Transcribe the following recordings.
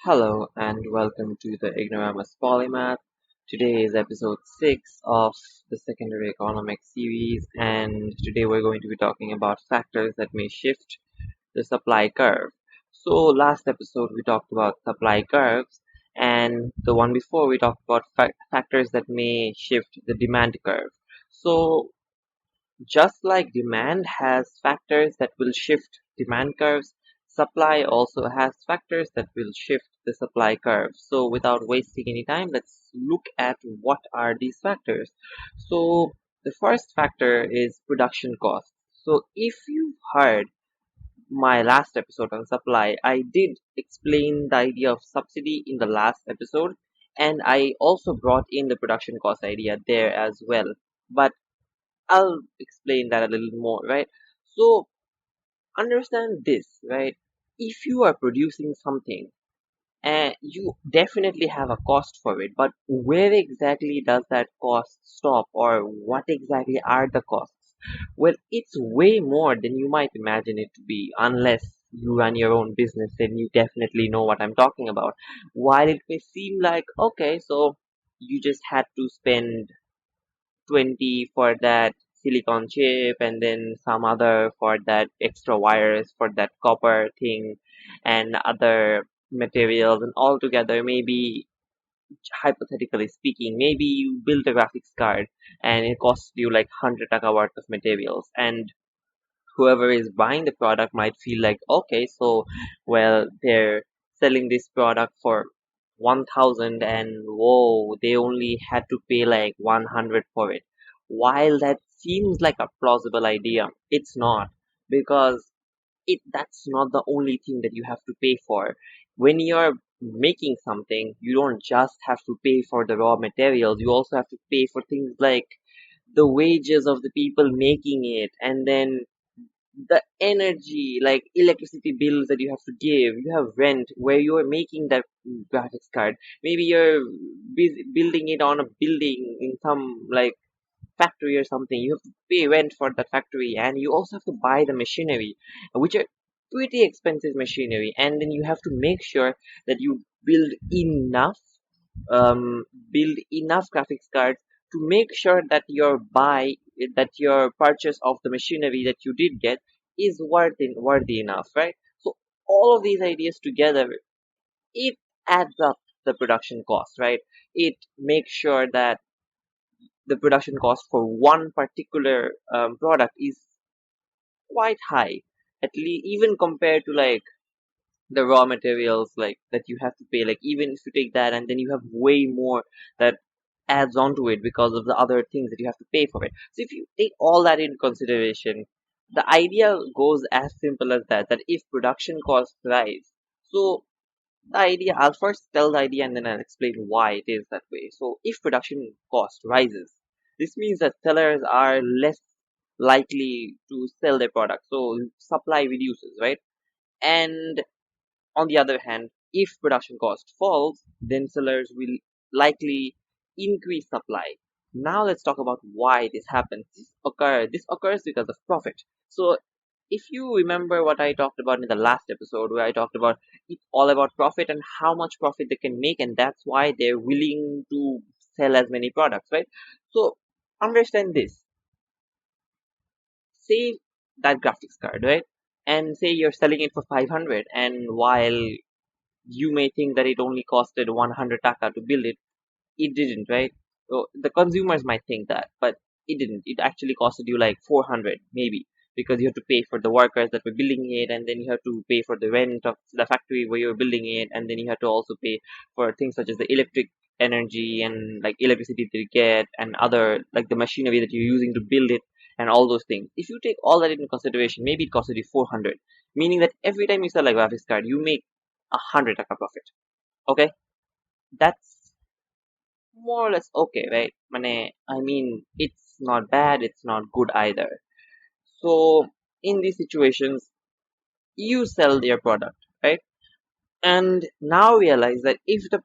Hello and welcome to the Ignoramus Polymath. Today is episode 6 of the secondary economics series, and today we're going to be talking about factors that may shift the supply curve. So, last episode we talked about supply curves, and the one before we talked about factors that may shift the demand curve. So, just like demand has factors that will shift demand curves, supply also has factors that will shift the supply curve. So without wasting any time, let's look at what are these factors. So the first factor is production cost. So if you've heard my last episode on supply, I did explain the idea of subsidy in the last episode, and I also brought in the production cost idea there as well. But I'll explain that a little more, right? So understand this, right? If you are producing something, you definitely have a cost for it, but where exactly does that cost stop, or what exactly are the costs? Well, it's way more than you might imagine it to be, unless you run your own business, then you definitely know what I'm talking about. While it may seem like, okay, so you just had to spend 20 for that silicon chip and then some other for that extra wires for that copper thing and other materials, and altogether maybe, hypothetically speaking, maybe you build a graphics card and it costs you like 100 taka worth of materials, and whoever is buying the product might feel like, okay, so, well, they're selling this product for 1000 and whoa, they only had to pay like 100 for it. While that seems like a plausible idea, it's not, because that's not the only thing that you have to pay for. When you're making something, you don't just have to pay for the raw materials, you also have to pay for things like the wages of the people making it, and then the energy, like electricity bills that you have to give. You have rent where you are making that graphics card. Maybe you're building it on a building in some like factory or something. You have to pay rent for that factory, and you also have to buy the machinery, which are pretty expensive machinery. And then you have to make sure that you enough build enough graphics cards to make sure that your purchase of the machinery that you did get is worthy enough, right? So all of these ideas together, it adds up the production cost, right? It makes sure that the production cost for one particular product is quite high, at least even compared to like the raw materials like that you have to pay. Like even if you take that and then you have way more that adds on to it because of the other things that you have to pay for it. So if you take all that into consideration, the idea goes as simple as that if production costs rise, so the idea, I'll first tell the idea and then I'll explain why it is that way. So if production cost rises, this means that sellers are less likely to sell their product, so supply reduces, right? And on the other hand, if production cost falls, then sellers will likely increase supply. Now let's talk about why this happens. This occurs because of profit. So if you remember what I talked about in the last episode, where I talked about it's all about profit and how much profit they can make, and that's why they're willing to sell as many products, right? So understand this. Say that graphics card, right? And say you're selling it for 500, and while you may think that it only costed 100 taka to build it. It didn't, right? So the consumers might think that, but it didn't. It actually costed you like 400 maybe, because you have to pay for the workers that were building it, and then you have to pay for the rent of the factory where you're building it, and then you have to also pay for things such as the electric energy and like electricity that you get, and other like the machinery that you're using to build it, and all those things. If you take all that into consideration, maybe it costed you 400, meaning that every time you sell a graphics card, you make 100 taka profit. Okay, that's more or less okay, right? I mean, it's not bad, it's not good either. So in these situations, you sell your product, right? And now realize that if the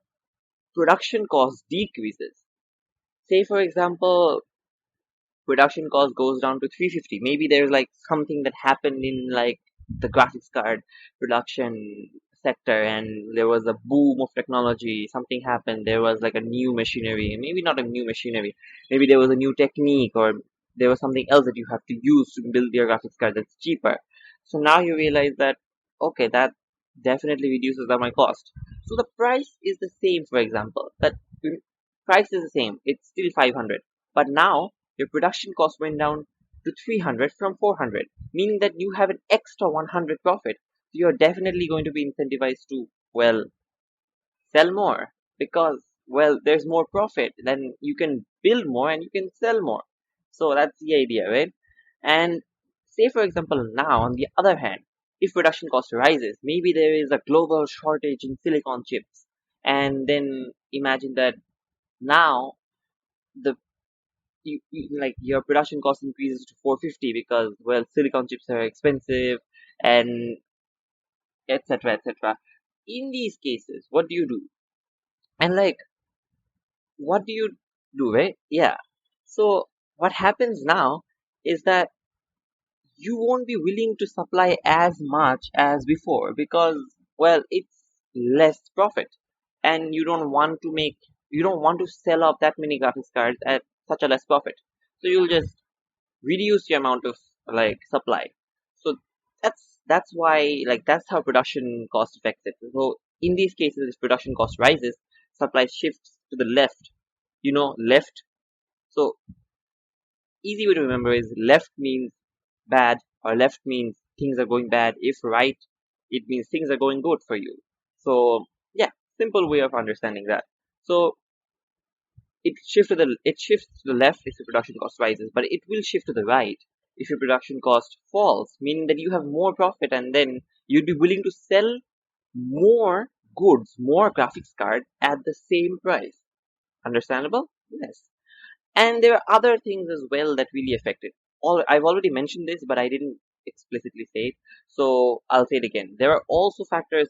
production cost decreases, say for example, production cost goes down to 350, maybe there's like something that happened in like the graphics card production sector and there was a boom of technology, something happened, there was like a new machinery, maybe not a new machinery, maybe there was a new technique or there was something else that you have to use to build your graphics card that's cheaper. So now you realize that, okay, that definitely reduces my cost. So the price is the same, for example, that price is the same, it's still 500, but now your production cost went down to 300 from 400, meaning that you have an extra 100 profit. So you're definitely going to be incentivized to, well, sell more because, well, there's more profit. Then you can build more and you can sell more. So that's the idea, right? And say, for example, now on the other hand, if production cost rises, maybe there is a global shortage in silicon chips. And then imagine that now the like your production cost increases to 450 because, well, silicon chips are expensive and etc etc. In these cases, what do you do? And like, what do you do, right? Yeah. So what happens now is that you won't be willing to supply as much as before because, well, it's less profit, and you don't want to sell off that many graphics cards at such a less profit. So you'll just reduce the amount of like supply. So that's why, like, that's how production cost affects it. So in these cases, if production cost rises, supply shifts to the left. Left. So easy way to remember is left means bad, or left means things are going bad. If right, it means things are going good for you. So yeah, simple way of understanding that. So it shifts to the left if the production cost rises, but it will shift to the right if your production cost falls, meaning that you have more profit and then you'd be willing to sell more goods, more graphics card at the same price. Understandable? Yes. And there are other things as well that really affect it. I've already mentioned this, but I didn't explicitly say it, so I'll say it again. There are also factors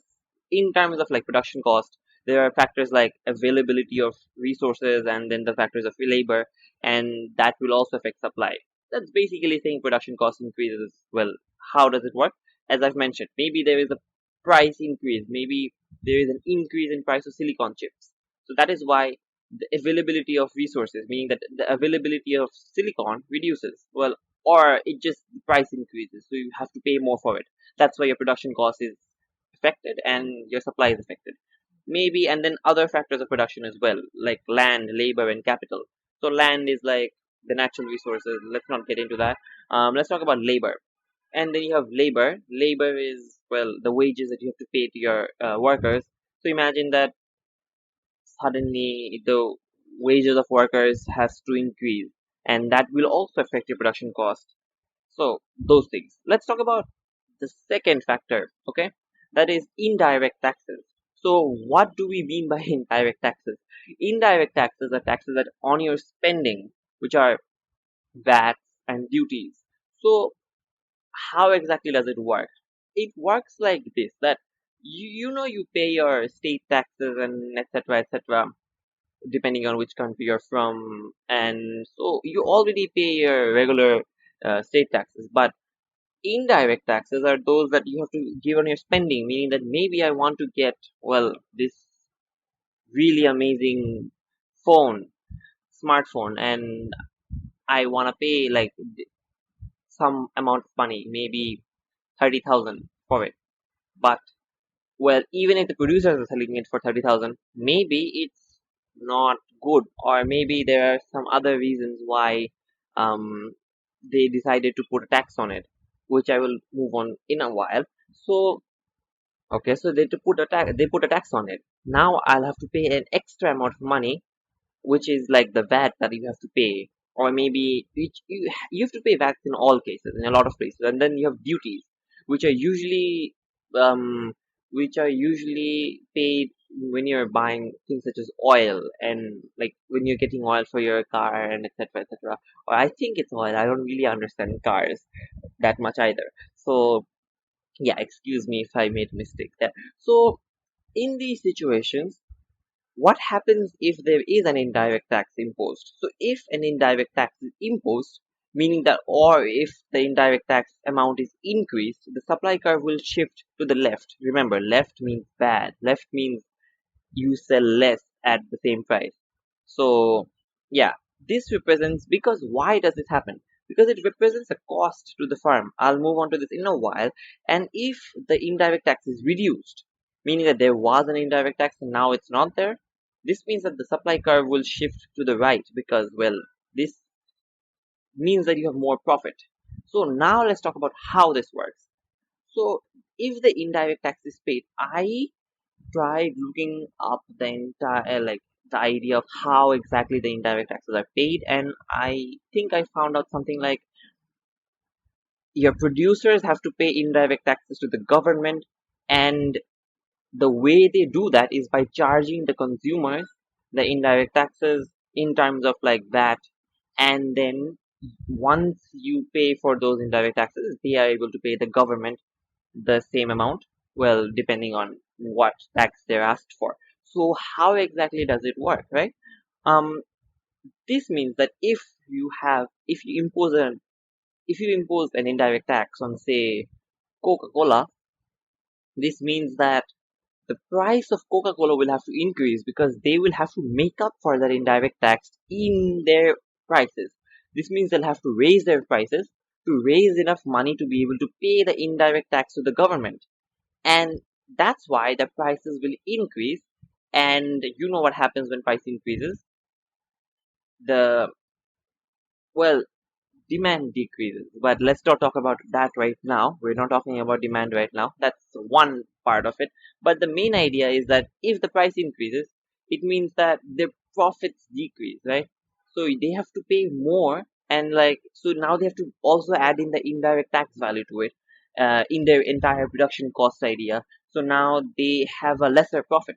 in terms of like production cost. There are factors like availability of resources, and then the factors of labor, and that will also affect supply. That's basically saying production cost increases. Well, how does it work? As I've mentioned, maybe there is a price increase, maybe there is an increase in price of silicon chips. So that is why the availability of resources, meaning that the availability of silicon reduces. Well, or it just the price increases, so you have to pay more for it. That's why your production cost is affected and your supply is affected. Maybe, and then other factors of production as well, like land, labor, and capital. So land is like the natural resources. Let's not get into that. Let's talk about labor. And then you have labor. Labor is, well, the wages that you have to pay to your workers. So imagine that suddenly the wages of workers has to increase, and that will also affect your production cost. So those things. Let's talk about the second factor, okay? That is indirect taxes. So what do we mean by indirect taxes? Indirect taxes are taxes that on your spending, which are VAT and duties. So how exactly does it work? It works like this, that you pay your state taxes and etc etc, depending on which country you're from, and so you already pay your regular state taxes. But indirect taxes are those that you have to give on your spending, meaning that maybe I want to get, well, this really amazing phone, smartphone, and I want to pay like some amount of money, maybe 30,000 for it. But, well, even if the producers are selling it for 30,000, maybe it's not good, or maybe there are some other reasons why um, they decided to put a tax on it, which I will move on in a while. So, okay, so they put a tax on it. Now I'll have to pay an extra amount of money, which is like the VAT that you have to pay, or maybe which you have to pay VAT in all cases, in a lot of places, and then you have duties, which are usually um, paid when you're buying things such as oil, and like when you're getting oil for your car and etc etc. Or I think it's oil. I don't really understand cars that much either. So yeah, excuse me if I made a mistake there. So in these situations, what happens if there is an indirect tax imposed? So if an indirect tax is imposed, meaning that, or if the indirect tax amount is increased, the supply curve will shift to the left. Remember, left means bad. Left means you sell less at the same price. So, yeah, this represents, because why does this happen? Because it represents a cost to the firm. I'll move on to this in a while. And if the indirect tax is reduced, meaning that there was an indirect tax and now it's not there, this means that the supply curve will shift to the right because, well, this means that you have more profit. So now let's talk about how this works. So if the indirect tax is paid, I tried looking up the entire the idea of how exactly the indirect taxes are paid, and I think I found out something like your producers have to pay indirect taxes to the government, and the way they do that is by charging the consumers the indirect taxes in terms of like that, and then once you pay for those indirect taxes, they are able to pay the government the same amount, well, depending on what tax they're asked for. So how exactly does it work, right? um this means that if you impose an indirect tax on, say, Coca-Cola, this means that the price of Coca-Cola will have to increase because they will have to make up for that indirect tax in their prices. This means they'll have to raise their prices to raise enough money to be able to pay the indirect tax to the government. And that's why the prices will increase. And you know what happens when price increases? The, well, demand decreases. But let's not talk about that right now. We're not talking about demand right now. That's one part of it. But the main idea is that if the price increases, it means that their profits decrease, right? So they have to pay more, and like, so now they have to also add in the indirect tax value to it, in their entire production cost idea. So now they have a lesser profit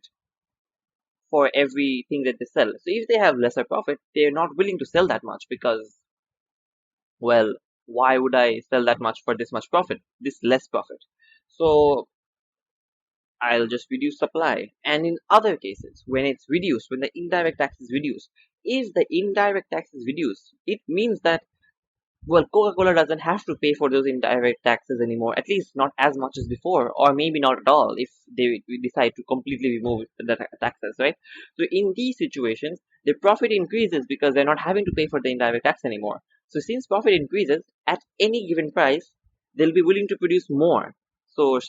for everything that they sell. So if they have lesser profit, they're not willing to sell that much because, well, why would I sell that much for this much profit, this less profit? So I'll just reduce supply. And in other cases, when it's reduced, when the indirect tax is reduced, if the indirect tax is reduced, it means that, well, Coca-Cola doesn't have to pay for those indirect taxes anymore, at least not as much as before, or maybe not at all if they decide to completely remove the taxes, right? So in these situations, the profit increases because they're not having to pay for the indirect tax anymore. So since profit increases at any given price, they'll be willing to produce more. So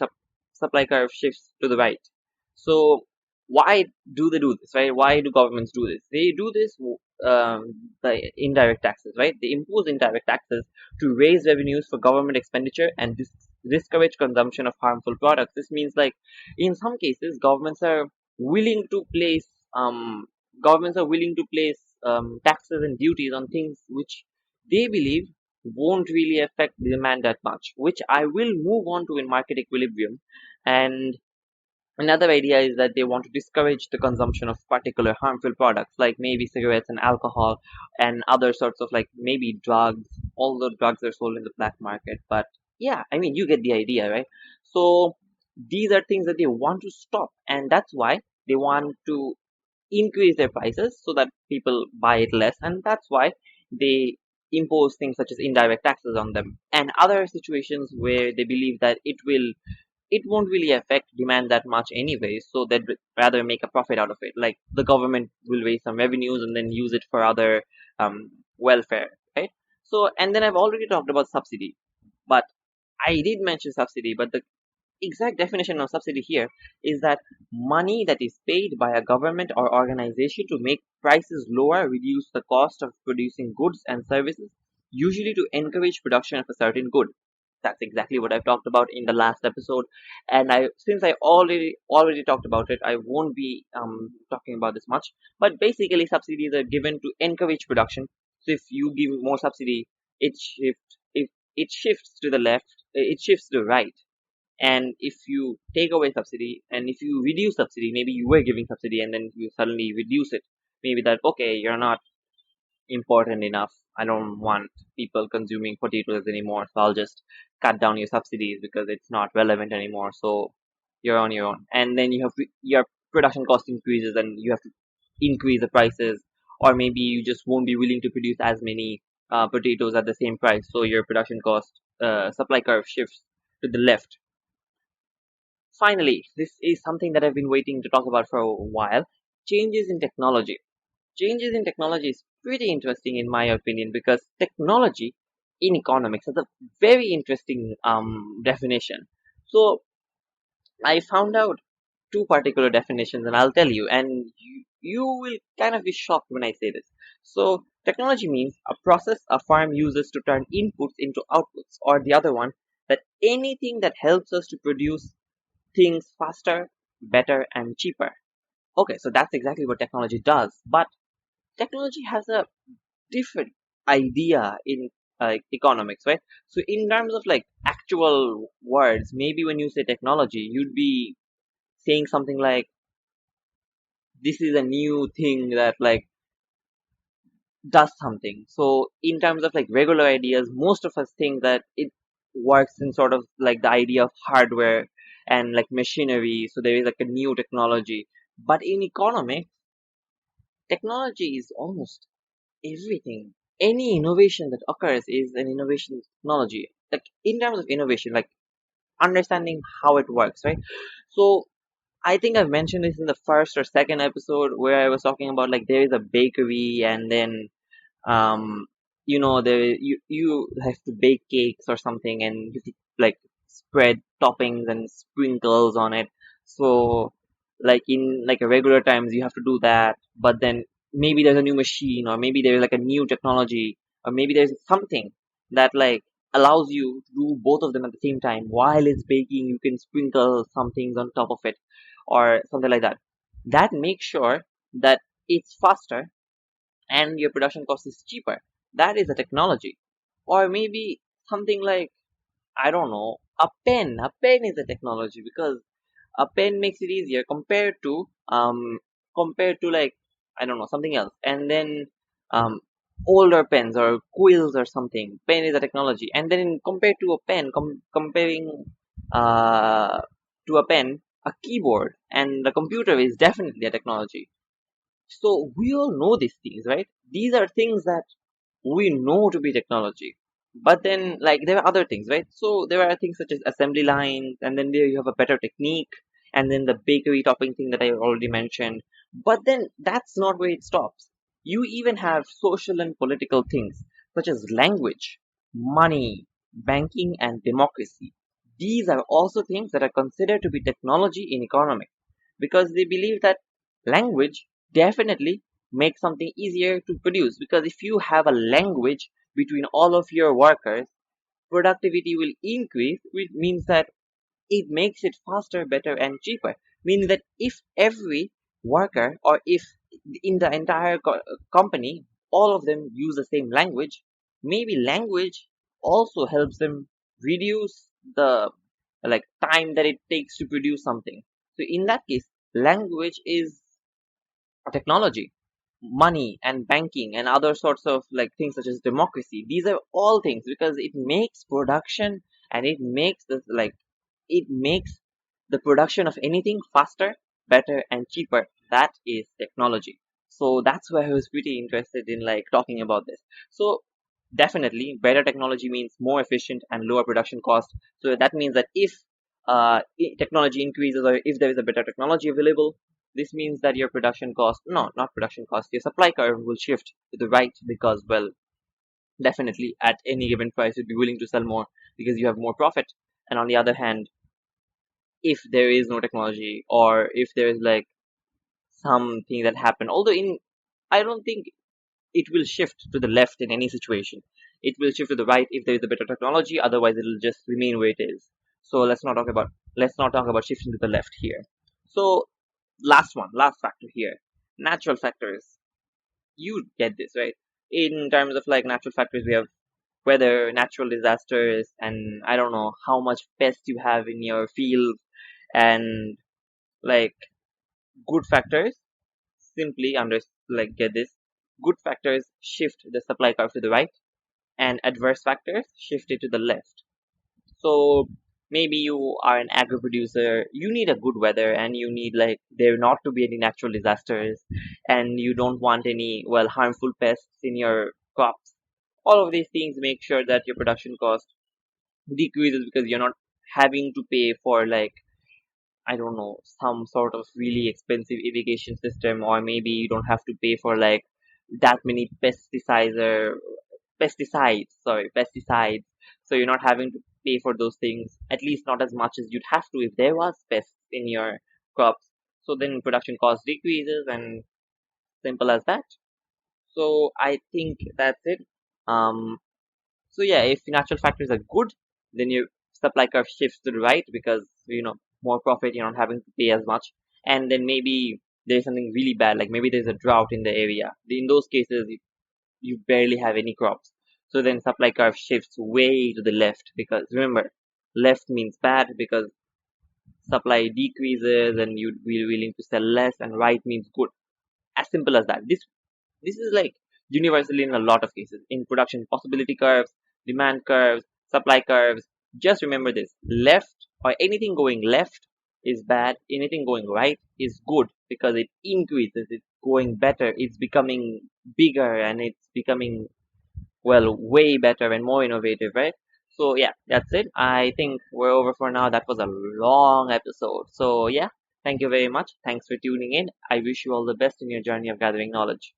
supply curve shifts to the right. So why do they do this, right? Why do governments do this? They do this the indirect taxes, right? They impose indirect taxes to raise revenues for government expenditure and discourage consumption of harmful products. This means, like, in some cases, willing to place um, governments are willing to place taxes and duties on things which they believe won't really affect the demand that much, which I will move on to in market equilibrium. And another idea is that they want to discourage the consumption of particular harmful products like maybe cigarettes and alcohol and other sorts of, like, maybe drugs. Although drugs are sold in the black market, but yeah, I mean, you get the idea, right? So these are things that they want to stop, and that's why they want to increase their prices so that people buy it less, and that's why they impose things such as indirect taxes on them. And other situations where they believe that it won't really affect demand that much anyway, so they'd rather make a profit out of it. Like, the government will raise some revenues and then use it for other welfare, right? So, and then I've already talked about subsidy, but I did mention subsidy, but the exact definition of subsidy here is that money that is paid by a government or organization to make prices lower, reduce the cost of producing goods and services, usually to encourage production of a certain good. That's exactly what I've talked about in the last episode. And since I already talked about it, I won't be talking about this much. But basically, subsidies are given to encourage production. So if you give more subsidy, it shifts to the left, it shifts to the right. And if you take away subsidy, and if you reduce subsidy, maybe you were giving subsidy and then you suddenly reduce it, maybe that, okay, you're not important enough, I don't want people consuming potatoes anymore, so I'll just cut down your subsidies because it's not relevant anymore, so you're on your own. And then your production cost increases and you have to increase the prices, or maybe you just won't be willing to produce as many potatoes at the same price, so your production cost supply curve shifts to the left. Finally, this is something that I've been waiting to talk about for a while: changes in technology. Changes in technology is pretty interesting in my opinion, because technology in economics is a very interesting definition. So I found out two particular definitions and I'll tell you, and you will kind of be shocked when I say this. So technology means a process a firm uses to turn inputs into outputs, or the other one, that anything that helps us to produce things faster, better, and cheaper. Okay, so that's exactly what technology does. But technology has a different idea in economics, right? So in terms of like actual words, maybe when you say technology, you'd be saying something like, this is a new thing that like does something. So in terms of like regular ideas, most of us think that it works in sort of like the idea of hardware and like machinery. So there is like a new technology. But in economics, technology is almost everything. Any innovation that occurs is an innovation in technology. Like in terms of innovation, like understanding how it works, right? So I think I've mentioned this in the first or second episode, where I was talking about like there is a bakery, and then um there you have to bake cakes or something, and you have to like spread toppings and sprinkles on it. So like in like a regular times you have to do that, but then maybe there's a new machine, or maybe there's like a new technology, or maybe there's something that like allows you to do both of them at the same time. While it's baking, you can sprinkle some things on top of it, or something like that. That makes sure that it's faster and your production cost is cheaper. That is a technology. Or maybe something like, I don't know, a pen. A pen is a technology, because a pen makes it easier compared to like, I don't know, something else. And then um older pens or quills or something. Pen is a technology. And then compared to a pen, comparing uh to a pen, a keyboard and the computer is definitely a technology. So we all know these things, right? These are things that we know to be technology. But then, like, there are other things, right? So there are things such as assembly lines, and then there you have a better technique, and then the bakery topping thing that I already mentioned. But then that's not where it stops. You even have social and political things, such as language, money, banking, and democracy. These are also things that are considered to be technology in economics, because they believe that language definitely make something easier to produce, because if you have a language between all of your workers, productivity will increase, which means that it makes it faster, better, and cheaper. Meaning that if every worker, or if in the entire company all of them use the same language, maybe language also helps them reduce the like time that it takes to produce something. So in that case, language is technology. Money and banking and other sorts of like things such as democracy, these are all things, because it makes production, and it makes the production of anything faster, better, and cheaper. That is technology. So that's why I was pretty interested in like talking about this. So definitely better technology means more efficient and lower production cost. So that means that if technology increases, or if there is a better technology available, this means that your production cost, no, not production cost, your supply curve will shift to the right, because, well, definitely at any given price you'd be willing to sell more because you have more profit. And on the other hand, if there is no technology, or if there is like something that happened, although in I don't think it will shift to the left in any situation. It will shift to the right if there is a better technology. Otherwise, it will just remain where it is. So let's not talk about shifting to the left here. So last factor here, natural factors. You get this, right? In terms of like natural factors, we have weather, natural disasters, and I don't know how much pest you have in your field, and like good factors simply under like get this. Good factors shift the supply curve to the right, and adverse factors shift it to the left. So maybe you are an agro producer, you need a good weather, and you need like there not to be any natural disasters, and you don't want any, well, harmful pests in your crops. All of these things make sure that your production cost decreases because you're not having to pay for, like, I don't know, some sort of really expensive irrigation system, or maybe you don't have to pay for like that many pesticides. So you're not having to pay for those things, at least not as much as you'd have to if there was pests in your crops. So then production cost decreases, and simple as that. So I think that's it. Um, so yeah, if natural factors are good, then your supply curve shifts to the right because more profit. You're not having to pay as much, and then maybe there's something really bad, like maybe there's a drought in the area. In those cases, you barely have any crops. So then supply curve shifts way to the left because remember, left means bad because supply decreases and you'd be willing to sell less, and right means good. As simple as that. This is like universally in a lot of cases in production: possibility curves, demand curves, supply curves. Just remember this: left, or anything going left, is bad, anything going right is good because it increases, it's going better, it's becoming bigger, and it's becoming, well, way better and more innovative, right? So yeah, that's it. I think we're over for now. That was a long episode. So yeah, thank you very much. Thanks for tuning in. I wish you all the best in your journey of gathering knowledge.